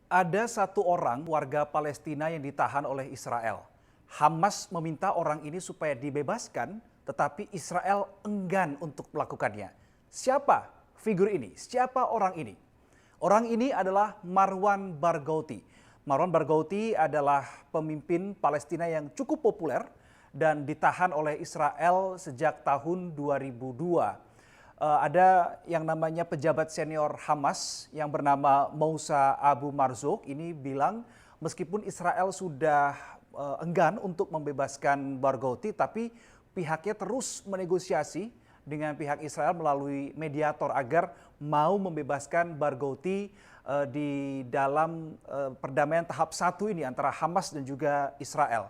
Ada satu orang warga Palestina yang ditahan oleh Israel. Hamas meminta orang ini supaya dibebaskan, tetapi Israel enggan untuk melakukannya. Siapa figur ini? Siapa orang ini? Orang ini adalah Marwan Barghouti. Marwan Barghouti adalah pemimpin Palestina yang cukup populer dan ditahan oleh Israel sejak tahun 2002. Ada yang namanya pejabat senior Hamas yang bernama Moussa Abu Marzouk ini bilang meskipun Israel sudah enggan untuk membebaskan Barghouti, tapi pihaknya terus menegosiasi dengan pihak Israel melalui mediator agar mau membebaskan Barghouti di dalam perdamaian tahap 1 ini antara Hamas dan juga Israel.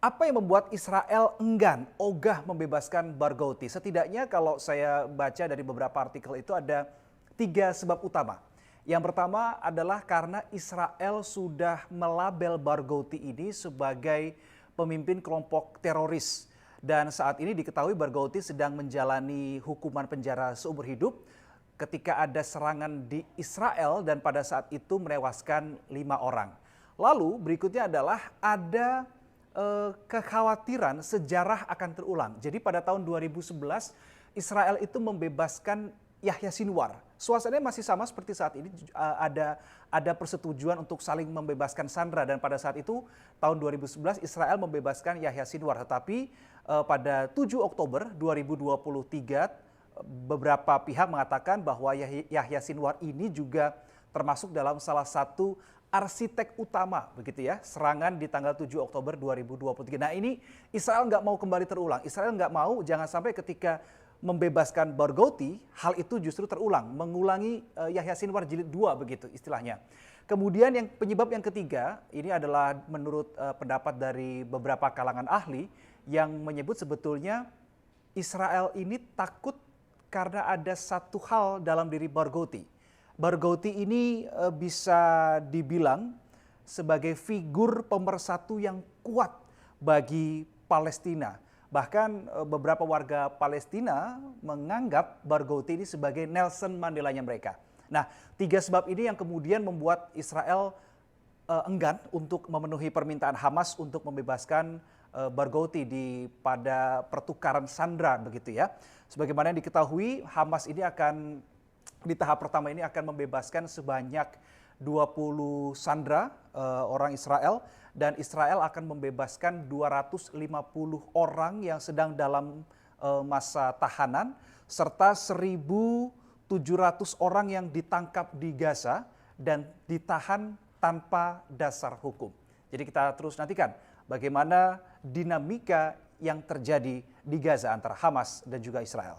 Apa yang membuat Israel enggan, ogah membebaskan Barghouti? Setidaknya kalau saya baca dari beberapa artikel itu ada 3 sebab utama. Yang pertama adalah karena Israel sudah melabel Barghouti ini sebagai pemimpin kelompok teroris. Dan saat ini diketahui Barghouti sedang menjalani hukuman penjara seumur hidup ketika ada serangan di Israel dan pada saat itu menewaskan 5 orang. Lalu berikutnya adalah ada kekhawatiran sejarah akan terulang. Jadi pada tahun 2011 Israel itu membebaskan Yahya Sinwar. Suasananya masih sama seperti saat ini, ada persetujuan untuk saling membebaskan sandera dan pada saat itu tahun 2011 Israel membebaskan Yahya Sinwar. Tetapi pada 7 Oktober 2023 beberapa pihak mengatakan bahwa Yahya Sinwar ini juga termasuk dalam salah satu arsitek utama begitu ya, serangan di tanggal 7 Oktober 2023. Nah ini Israel nggak mau kembali terulang. Israel nggak mau jangan sampai ketika membebaskan Barghouti, hal itu justru terulang, mengulangi Yahya Sinwar jilid 2 begitu istilahnya. Kemudian yang penyebab yang ketiga, ini adalah menurut pendapat dari beberapa kalangan ahli yang menyebut sebetulnya Israel ini takut karena ada satu hal dalam diri Barghouti. Barghouti ini bisa dibilang sebagai figur pemersatu yang kuat bagi Palestina. Bahkan beberapa warga Palestina menganggap Barghouti ini sebagai Nelson Mandelanya mereka. Nah, 3 sebab ini yang kemudian membuat Israel enggan untuk memenuhi permintaan Hamas untuk membebaskan Barghouti pada pertukaran sandera begitu ya. Sebagaimana yang diketahui, Hamas ini akan di tahap pertama ini akan membebaskan sebanyak 20 sandera orang Israel dan Israel akan membebaskan 250 orang yang sedang dalam masa tahanan serta 1.700 orang yang ditangkap di Gaza dan ditahan tanpa dasar hukum. Jadi kita terus nantikan bagaimana dinamika yang terjadi di Gaza antara Hamas dan juga Israel.